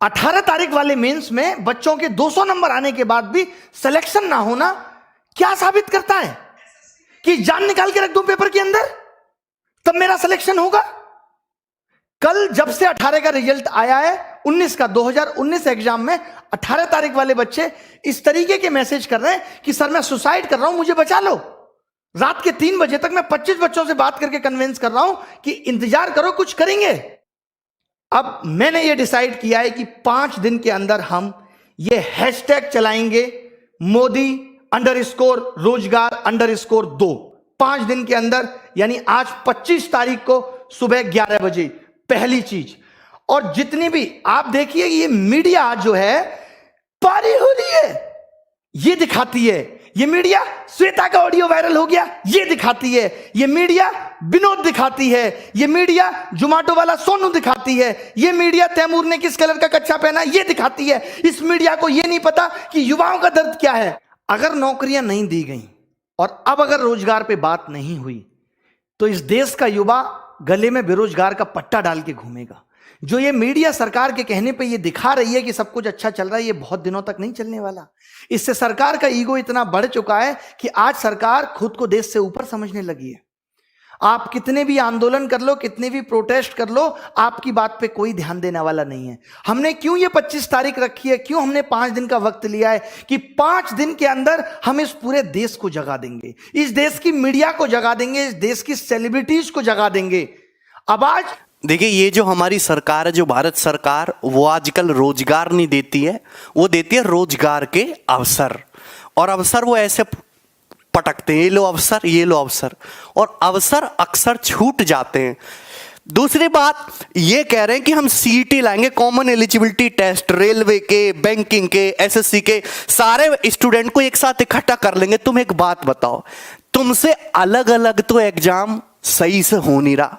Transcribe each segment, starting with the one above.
18 तारीख वाले मेंस में बच्चों के 200 नंबर आने के बाद भी सिलेक्शन ना होना क्या साबित करता है? कि जान निकाल के रख दूं पेपर के अंदर तब मेरा सिलेक्शन होगा? कल जब से 18 का रिजल्ट आया है 19 का 2019 एग्जाम में 18 तारीख वाले बच्चे इस तरीके के मैसेज कर रहे हैं कि सर मैं सुसाइड कर रहा हूं, मुझे बचा लो। रात के 3 बजे तक मैं 25 बच्चों से बात करके कन्विंस कर रहा हूं कि इंतजार करो, कुछ करेंगे। अब मैंने ये डिसाइड किया है कि 5 दिन के अंदर हम ये हैशटैग चलाएंगे, मोदी _रोजगार_2। 5 दिन के अंदर, यानी आज 25 तारीख को सुबह 11 बजे पहली चीज। और जितनी भी आप देखिए ये मीडिया जो है पारी हो रही है, ये दिखाती है। ये मीडिया श्वेता का ऑडियो वायरल हो गया, ये दिखाती है। ये मीडिया विनोद दिखाती है। ये मीडिया जोमेटो वाला सोनू दिखाती है। ये मीडिया तैमूर ने किस कलर का कच्चा पहना ये दिखाती है। इस मीडिया को ये नहीं पता कि युवाओं का दर्द क्या है। अगर नौकरियां नहीं दी गई और अब अगर रोजगार पे बात नहीं हुई तो इस देश का युवा गले में बेरोजगार का पट्टा डाल के घूमेगा। जो ये मीडिया सरकार के कहने पे ये दिखा रही है कि सब कुछ अच्छा चल रहा है, ये बहुत दिनों तक नहीं चलने वाला। इससे सरकार का ईगो इतना बढ़ चुका है कि आज सरकार खुद को देश से ऊपर समझने लगी है। आप कितने भी आंदोलन कर लो, कितने भी प्रोटेस्ट कर लो, आपकी बात पे कोई ध्यान देने वाला नहीं है। हमने क्यों ये 25 तारीख रखी है, क्यों हमने 5 दिन का वक्त लिया है कि 5 दिन के अंदर हम इस पूरे देश को जगा देंगे, इस देश की मीडिया को जगा देंगे, इस देश की सेलिब्रिटीज को जगा देंगे। अब आज देखिए, ये जो हमारी सरकार है, जो भारत सरकार, वो आजकल रोजगार नहीं देती है, वो देती है रोजगार के अवसर। और अवसर वो ऐसे पटकते हैं, ये लो अवसर, ये लो अवसर, और अवसर अक्सर छूट जाते हैं। दूसरी बात ये कह रहे हैं कि हम सीईटी लाएंगे, कॉमन एलिजिबिलिटी टेस्ट, रेलवे के, बैंकिंग के, एसएससी के, सारे स्टूडेंट को एक साथ इकट्ठा कर लेंगे। तुम एक बात बताओ, तुमसे अलग अलग तो एग्जाम सही से हो नहीं रहा।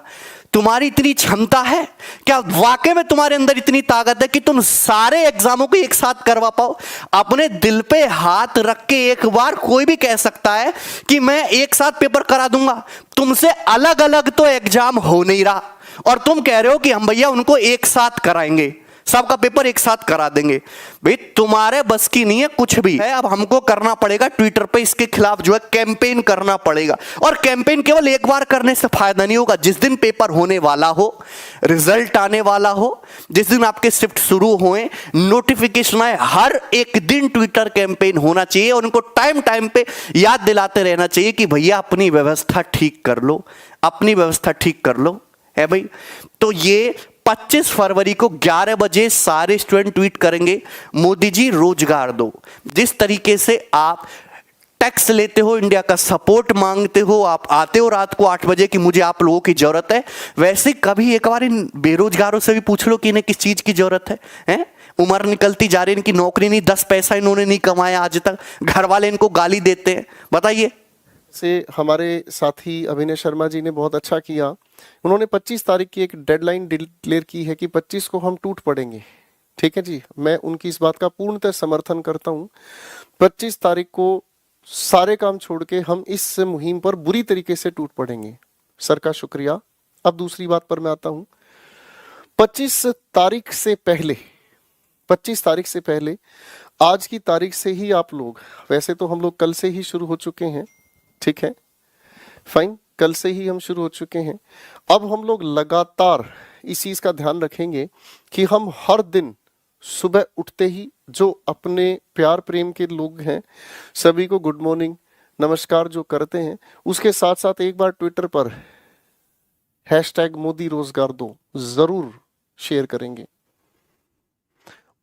तुम्हारी इतनी क्षमता है क्या, वाकई में तुम्हारे अंदर इतनी ताकत है कि तुम सारे एग्जामों को एक साथ करवा पाओ? अपने दिल पे हाथ रख के एक बार कोई भी कह सकता है कि मैं एक साथ पेपर करा दूंगा। तुमसे अलग अलग तो एग्जाम हो नहीं रहा और तुम कह रहे हो कि हम भैया उनको एक साथ कराएंगे, सबका पेपर एक साथ करा देंगे। भाई तुम्हारे बस की नहीं है कुछ भी है। अब हमको करना पड़ेगा ट्विटर पे इसके खिलाफ जो है कैंपेन करना पड़ेगा। और कैंपेन केवल एक बार करने से फायदा नहीं होगा। जिस दिन पेपर होने वाला हो, रिजल्ट आने वाला हो, जिस दिन आपके शिफ्ट शुरू होए, नोटिफिकेशन आए, हर एक दिन ट्विटर कैंपेन होना चाहिए और उनको टाइम टाइम पे याद दिलाते रहना चाहिए कि भैया अपनी व्यवस्था ठीक कर लो, अपनी व्यवस्था ठीक कर लो, है भाई। तो ये 25 फरवरी को 11 बजे सारे स्टूडेंट ट्वीट करेंगे, मोदी जी रोजगार दो। जिस तरीके से आप टैक्स लेते हो, इंडिया का सपोर्ट मांगते हो, आप आते हो रात को 8 बजे कि मुझे आप लोगों की जरूरत है, वैसे कभी एक बार इन बेरोजगारों से भी पूछ लो कि इन्हें किस चीज की जरूरत है? उम्र निकलती जा रही है, इनकी नौकरी नहीं, 10 पैसा इन्होंने नहीं कमाया आज तक, घर वाले इनको गाली देते हैं। बताइए। से हमारे साथी अभिनय शर्मा जी ने बहुत अच्छा किया। उन्होंने 25 तारीख की एक डेडलाइन डिक्लेयर की है कि 25 को हम टूट पड़ेंगे। ठीक है जी, मैं उनकी इस बात का पूर्णतः समर्थन करता हूं। 25 तारीख को सारे काम छोड़ के हम इस मुहिम पर बुरी तरीके से टूट पड़ेंगे। सर का शुक्रिया। अब दूसरी बात पर मैं आता हूं। 25 तारीख से पहले आज की तारीख से ही आप लोग, वैसे तो हम लोग कल से ही शुरू हो चुके हैं, ठीक है, फाइन, कल से ही हम शुरू हो चुके हैं। अब हम लोग लगातार इस चीज का ध्यान रखेंगे कि हम हर दिन सुबह उठते ही जो अपने प्यार प्रेम के लोग हैं सभी को गुड मॉर्निंग नमस्कार जो करते हैं, उसके साथ साथ एक बार ट्विटर पर हैशटैग मोदी रोजगार दो जरूर शेयर करेंगे।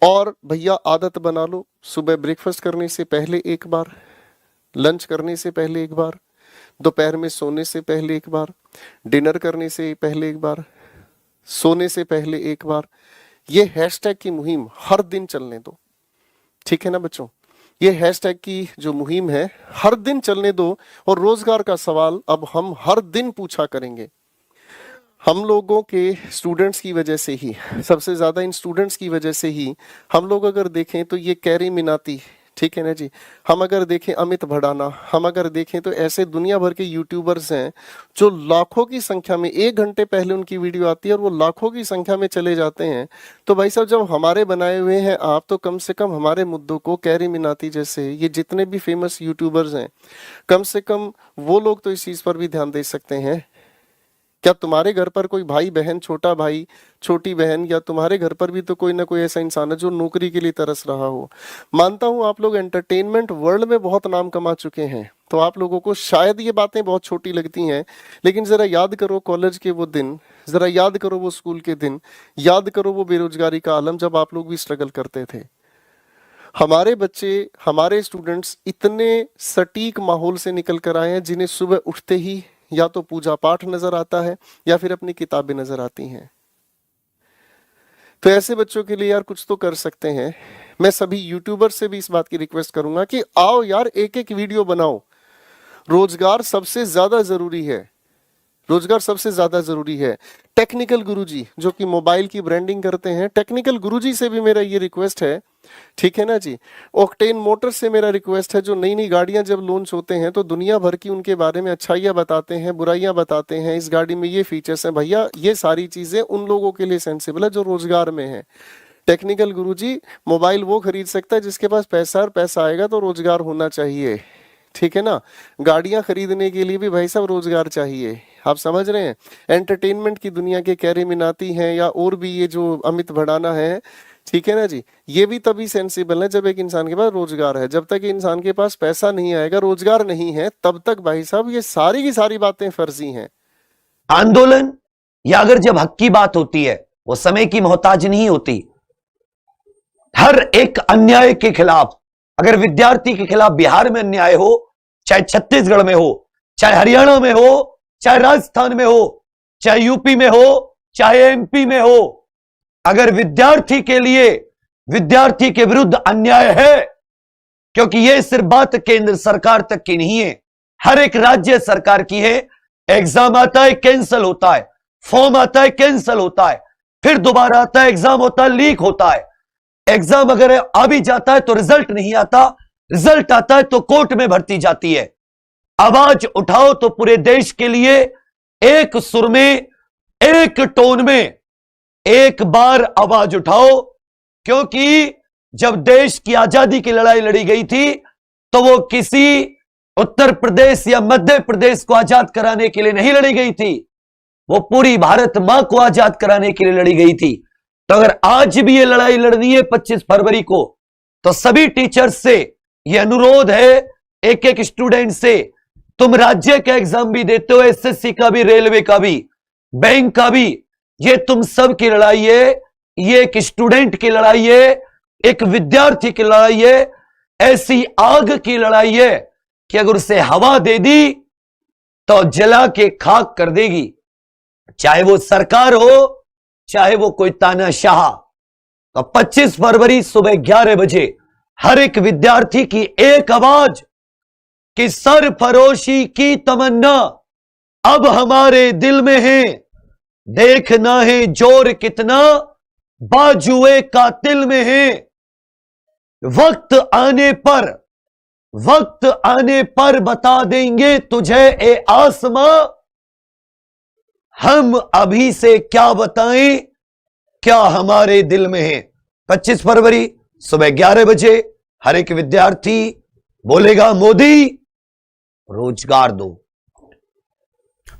और भैया आदत बना लो, सुबह ब्रेकफास्ट करने से पहले एक बार, लंच करने से पहले एक बार, दोपहर में सोने से पहले एक बार, डिनर करने से पहले एक बार, सोने से पहले एक बार, ये हैशटैग की मुहिम हर दिन चलने दो। ठीक है ना बच्चों, ये हैशटैग की जो मुहिम है हर दिन चलने दो। और रोजगार का सवाल अब हम हर दिन पूछा करेंगे। हम लोगों के स्टूडेंट्स की वजह से ही, सबसे ज्यादा इन स्टूडेंट्स की वजह से ही हम लोग अगर देखें तो ये कैरी मिनाती ठीक है ना जी। हम अगर देखें अमित भड़ाना, हम अगर देखें तो ऐसे दुनिया भर के यूट्यूबर्स हैं जो लाखों की संख्या में, 1 घंटे पहले उनकी वीडियो आती है और वो लाखों की संख्या में चले जाते हैं। तो भाई साहब जब हमारे बनाए हुए हैं आप, तो कम से कम हमारे मुद्दों को, कैरी मिनाती जैसे ये जितने भी फेमस यूट्यूबर्स हैं, कम से कम वो लोग तो इस चीज़ पर भी ध्यान दे सकते हैं। क्या तुम्हारे घर पर कोई भाई बहन, छोटा भाई छोटी बहन, या तुम्हारे घर पर भी तो कोई ना कोई ऐसा इंसान है जो नौकरी के लिए तरस रहा हो? मानता हूं आप लोग एंटरटेनमेंट वर्ल्ड में बहुत नाम कमा चुके हैं, तो आप लोगों को शायद ये बातें बहुत छोटी लगती हैं, लेकिन जरा याद करो कॉलेज के वो दिन, जरा याद करो वो स्कूल के दिन, याद करो वो बेरोजगारी का आलम जब आप लोग भी स्ट्रगल करते थे। हमारे बच्चे, हमारे स्टूडेंट्स इतने सटीक माहौल से निकल कर आए हैं जिन्हें सुबह उठते ही या तो पूजा पाठ नजर आता है या फिर अपनी किताबें नजर आती हैं। तो ऐसे बच्चों के लिए यार कुछ तो कर सकते हैं। मैं सभी यूट्यूबर से भी इस बात की रिक्वेस्ट करूंगा कि आओ यार, एक एक वीडियो बनाओ। रोजगार सबसे ज्यादा जरूरी है, रोजगार सबसे ज्यादा जरूरी है। टेक्निकल गुरुजी जो कि मोबाइल की ब्रांडिंग करते हैं, टेक्निकल गुरुजी से भी मेरा ये रिक्वेस्ट है, ठीक है ना जी। ऑक्टेन मोटर से मेरा रिक्वेस्ट है, जो नई नई गाड़ियां जब लॉन्च होते हैं तो दुनिया भर की उनके बारे में अच्छाइयां बताते हैं, बुराइयां बताते हैं, इस गाड़ी में ये फीचर्स हैं। भैया ये सारी चीजें उन लोगों के लिए सेंसिबल है जो रोजगार में है। टेक्निकल गुरुजी मोबाइल वो खरीद सकता है जिसके पास पैसा, और पैसा आएगा तो रोजगार होना चाहिए, ठीक है ना। गाड़ियां खरीदने के लिए भी भाई साहब रोजगार चाहिए, आप समझ रहे हैं। एंटरटेनमेंट की दुनिया के कैरी मिनाती हैं या और भी ये जो अमित भड़ाना है, ठीक है ना जी, ये भी तभी सेंसिबल है जब एक इंसान के पास रोजगार है। जब तक इंसान के पास पैसा नहीं आएगा, रोजगार नहीं है, तब तक भाई साहब ये सारी की सारी बातें फर्जी हैं। आंदोलन या अगर जब हक की बात होती है वो समय की मोहताज नहीं होती। हर एक अन्याय के खिलाफ, अगर विद्यार्थी के खिलाफ बिहार में अन्याय हो, चाहे छत्तीसगढ़ में हो, चाहे हरियाणा में हो, चाहे राजस्थान में हो, चाहे यूपी में हो, चाहे एमपी में हो, अगर विद्यार्थी के लिए, विद्यार्थी के विरुद्ध अन्याय है, क्योंकि यह सिर्फ बात केंद्र सरकार तक की नहीं है, हर एक राज्य सरकार की है। एग्जाम आता है कैंसिल होता है, फॉर्म आता है कैंसिल होता है, फिर दोबारा आता है, एग्जाम होता है लीक होता है, एग्जाम अगर आ भी जाता है तो रिजल्ट नहीं आता, रिजल्ट आता है तो कोर्ट में भर्ती जाती है। आवाज उठाओ तो पूरे देश के लिए एक सुर में, एक टोन में, एक बार आवाज उठाओ, क्योंकि जब देश की आजादी की लड़ाई लड़ी गई थी तो वो किसी उत्तर प्रदेश या मध्य प्रदेश को आजाद कराने के लिए नहीं लड़ी गई थी, वो पूरी भारत मां को आजाद कराने के लिए लड़ी गई थी। तो अगर आज भी ये लड़ाई लड़नी है 25 फरवरी को, तो सभी टीचर्स से ये अनुरोध है, एक एक स्टूडेंट से, तुम राज्य का एग्जाम भी देते हो, एसएससी का भी, रेलवे का भी, बैंक का भी, ये तुम सब की लड़ाई है, ये एक स्टूडेंट की लड़ाई है, एक विद्यार्थी की लड़ाई है, ऐसी आग की लड़ाई है कि अगर उसे हवा दे दी तो जला के खाक कर देगी, चाहे वो सरकार हो, चाहे वो कोई तानाशाह। तो 25 फरवरी सुबह 11 बजे हर एक विद्यार्थी की एक आवाज कि सरफरोशी की तमन्ना अब हमारे दिल में है, देखना है जोर कितना बाजुए कातिल में है। वक्त आने पर बता देंगे तुझे ए आसमां, हम अभी से क्या बताएं क्या हमारे दिल में है। 25 फरवरी सुबह 11 बजे हर एक विद्यार्थी बोलेगा मोदी रोजगार दो।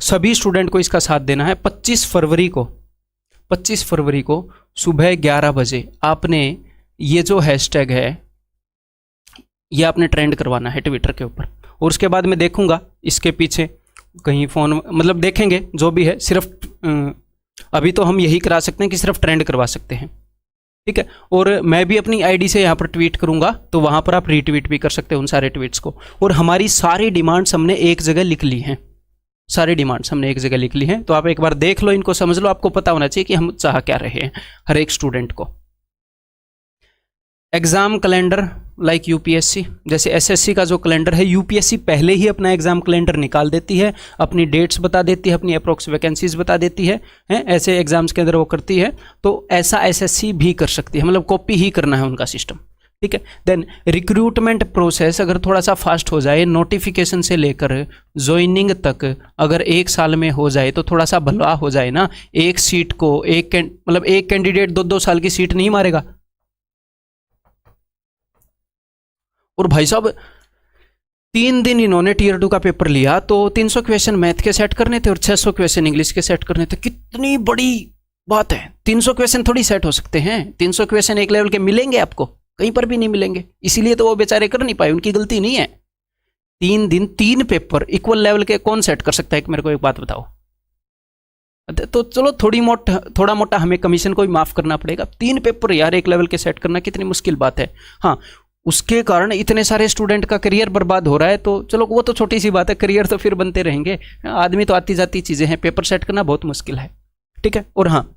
सभी स्टूडेंट को इसका साथ देना है। 25 फरवरी को सुबह 11 बजे आपने ये जो हैशटैग है ये आपने ट्रेंड करवाना है ट्विटर के ऊपर, और उसके बाद मैं देखूंगा इसके पीछे कहीं फ़ोन, मतलब देखेंगे जो भी है। सिर्फ अभी तो हम यही करा सकते हैं कि सिर्फ ट्रेंड करवा सकते हैं, ठीक है। और मैं भी अपनी आईडी से यहाँ पर ट्वीट करूँगा, तो वहाँ पर आप रीट्वीट भी कर सकते हैं उन सारे ट्वीट्स को। और हमारी सारी डिमांड्स हमने एक जगह लिख ली हैं, सारी डिमांड्स हमने एक जगह लिख ली हैं। तो आप एक बार देख लो, इनको समझ लो, आपको पता होना चाहिए कि हम चाह क्या रहे हैं हर एक स्टूडेंट को। एग्ज़ाम कैलेंडर लाइक यूपीएससी, जैसे एसएससी का जो कैलेंडर है, यूपीएससी पहले ही अपना एग्ज़ाम कैलेंडर निकाल देती है, अपनी डेट्स बता देती है, अपनी अप्रोक्स वैकेंसीज बता देती है, ऐसे एग्जाम्स के अंदर वो करती है। तो ऐसा एसएससी भी कर सकती है, मतलब कॉपी ही करना है उनका सिस्टम, ठीक है। देन रिक्रूटमेंट प्रोसेस अगर थोड़ा सा फास्ट हो जाए, नोटिफिकेशन से लेकर ज्वाइनिंग तक अगर 1 साल में हो जाए तो थोड़ा सा भला हो जाए ना। एक सीट को एक कैंडिडेट 2-2 साल की सीट नहीं मारेगा। और भाई साहब 3 दिन इन्होंने टियर 2 का पेपर लिया तो 300 क्वेश्चन मैथ के सेट करने थे और 600 क्वेश्चन इंग्लिश के सेट करने थे। कितनी बड़ी बात है। 300 क्वेश्चन थोड़ी सेट हो सकते हैं। 300 क्वेश्चन एक लेवल के मिलेंगे आपको, कहीं पर भी नहीं मिलेंगे। इसीलिए तो वो बेचारे कर नहीं पाए, उनकी गलती नहीं है। 3 दिन 3 पेपर इक्वल लेवल के कौन सेट कर सकता है? मेरे को एक बात बताओ। तो चलो थोड़ा मोटा हमें कमीशन को भी माफ करना पड़ेगा। 3 पेपर यार एक लेवल के सेट करना कितनी मुश्किल बात है। हाँ, उसके कारण इतने सारे स्टूडेंट का करियर बर्बाद हो रहा है, तो चलो वो तो छोटी सी बात है, करियर तो फिर बनते रहेंगे। आदमी तो आती जाती चीजें हैं, पेपर सेट करना बहुत मुश्किल है, ठीक है। और हाँ,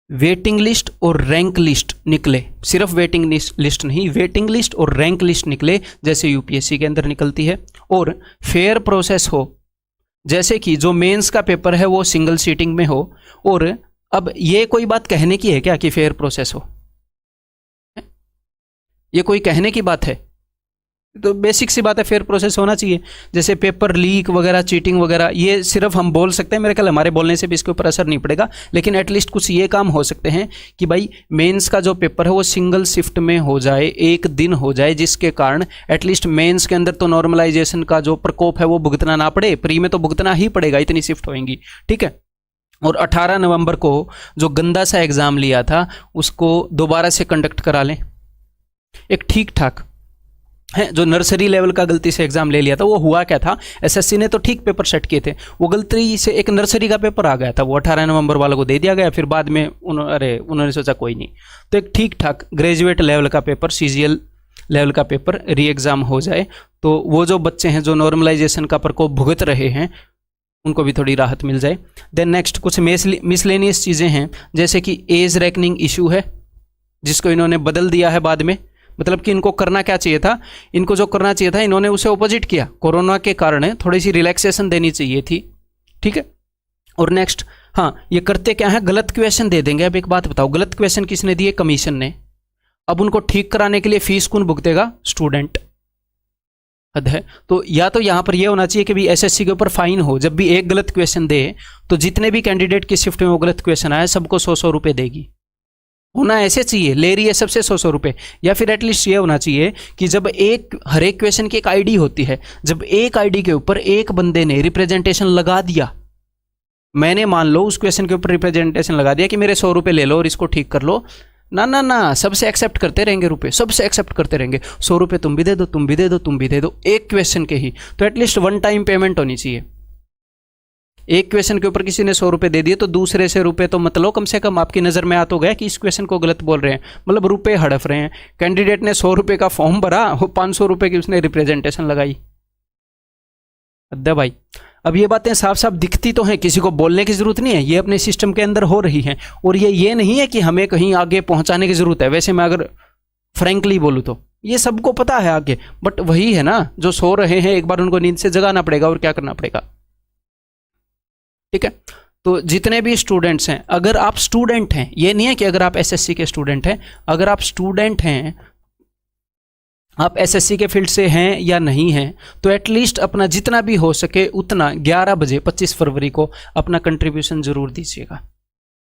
वेटिंग लिस्ट और रैंक लिस्ट निकले, सिर्फ वेटिंग लिस्ट नहीं, वेटिंग लिस्ट और रैंक लिस्ट निकले जैसे यूपीएससी के अंदर निकलती है, और फेयर प्रोसेस हो, जैसे कि जो मेंस का पेपर है वो सिंगल सीटिंग में हो। और अब ये कोई बात कहने की है क्या कि फेयर प्रोसेस हो? ये कोई कहने की बात है? तो बेसिक सी बात है, फेयर प्रोसेस होना चाहिए। जैसे पेपर लीक वगैरह, चीटिंग वगैरह, ये सिर्फ हम बोल सकते हैं, मेरे ख्याल हमारे बोलने से भी इसके ऊपर असर नहीं पड़ेगा, लेकिन एटलीस्ट कुछ ये काम हो सकते हैं कि भाई मेंस का जो पेपर है वो सिंगल शिफ्ट में हो जाए, एक दिन हो जाए, जिसके कारण एटलीस्ट मेंस के अंदर तो नॉर्मलाइजेशन का जो प्रकोप है वो भुगतना ना पड़े। प्री में तो भुगतना ही पड़ेगा, इतनी शिफ्ट होएंगी, ठीक है। और 18 नवंबर को जो गंदा सा एग्जाम लिया था उसको दोबारा से कंडक्ट करा लें। एक ठीक ठाक है, जो नर्सरी लेवल का गलती से एग्जाम ले लिया था, वो हुआ क्या था, एसएससी ने तो ठीक पेपर सेट किए थे, वो गलती से एक नर्सरी का पेपर आ गया था, वो 18 नवंबर वालों को दे दिया गया। फिर बाद में उन्होंने सोचा कोई नहीं, तो एक ठीक ठाक ग्रेजुएट लेवल का पेपर, सीजीएल लेवल का पेपर री एग्जाम हो जाए, तो वो जो बच्चे हैं जो नॉर्मलाइजेशन का प्रकोप भुगत रहे हैं उनको भी थोड़ी राहत मिल जाए। देन नेक्स्ट कुछ मिसलेनियस चीज़ें हैं, जैसे कि एज रेकनिंग इशू है जिसको इन्होंने बदल दिया है बाद में। मतलब कि इनको करना क्या चाहिए था, इनको जो करना चाहिए था इन्होंने उसे ऑपोजिट किया। कोरोना के कारण थोड़ी सी रिलैक्सेशन देनी चाहिए थी, ठीक है। और नेक्स्ट, हाँ, ये करते क्या है, गलत क्वेश्चन दे देंगे। अब एक बात बताओ, गलत क्वेश्चन किसने दिए? कमीशन ने। अब उनको ठीक कराने के लिए फीस कौन भुगतेगा? स्टूडेंट। हद है। तो या तो यहाँ पर यह होना चाहिए कि भी एसएससी के ऊपर फाइन हो, जब भी एक गलत क्वेश्चन दे तो जितने भी कैंडिडेट की शिफ्ट में वो गलत क्वेश्चन आए सबको 100-100 रुपये देगी। होना ऐसे चाहिए, ले रही है सबसे 100-100 रुपये। या फिर एटलीस्ट ये होना चाहिए कि जब हर एक क्वेश्चन की एक आईडी होती है, जब एक आईडी के ऊपर एक बंदे ने रिप्रेजेंटेशन लगा दिया, मैंने मान लो उस क्वेश्चन के ऊपर रिप्रेजेंटेशन लगा दिया कि मेरे 100 रुपये ले लो और इसको ठीक कर लो, ना ना ना, सबसे एक्सेप्ट करते रहेंगे रुपए, सबसे एक्सेप्ट करते रहेंगे। 100 रुपये तुम भी दे दो, तुम भी दे दो, तुम भी दे दो, एक क्वेश्चन के ही। तो एटलीस्ट 1 टाइम पेमेंट होनी चाहिए। एक क्वेश्चन के ऊपर किसी ने 100 रुपये दे दिए तो दूसरे से रुपये तो मतलब कम से कम आपकी नज़र में आ तो गया कि इस क्वेश्चन को गलत बोल रहे हैं, मतलब रुपये हड़प रहे हैं। कैंडिडेट ने 100 रुपये का फॉर्म भरा, वो 500 रुपये की उसने रिप्रेजेंटेशन लगाई। अद्दा भाई, अब ये बातें साफ साफ दिखती तो हैं, किसी को बोलने की जरूरत नहीं है, ये अपने सिस्टम के अंदर हो रही हैं। और ये नहीं है कि हमें कहीं आगे पहुंचाने की जरूरत है। वैसे मैं अगर फ्रैंकली बोलूँ तो ये सबको पता है आगे, बट वही है ना, जो सो रहे हैं एक बार उनको नींद से जगाना पड़ेगा और क्या करना पड़ेगा, ठीक है। तो जितने भी स्टूडेंट्स हैं, अगर आप स्टूडेंट हैं, ये नहीं है कि अगर आप एसएससी के स्टूडेंट हैं, अगर आप स्टूडेंट हैं, आप एसएससी के फील्ड से हैं या नहीं हैं, तो एटलीस्ट अपना जितना भी हो सके उतना 11 बजे 25 फरवरी को अपना कंट्रीब्यूशन जरूर दीजिएगा।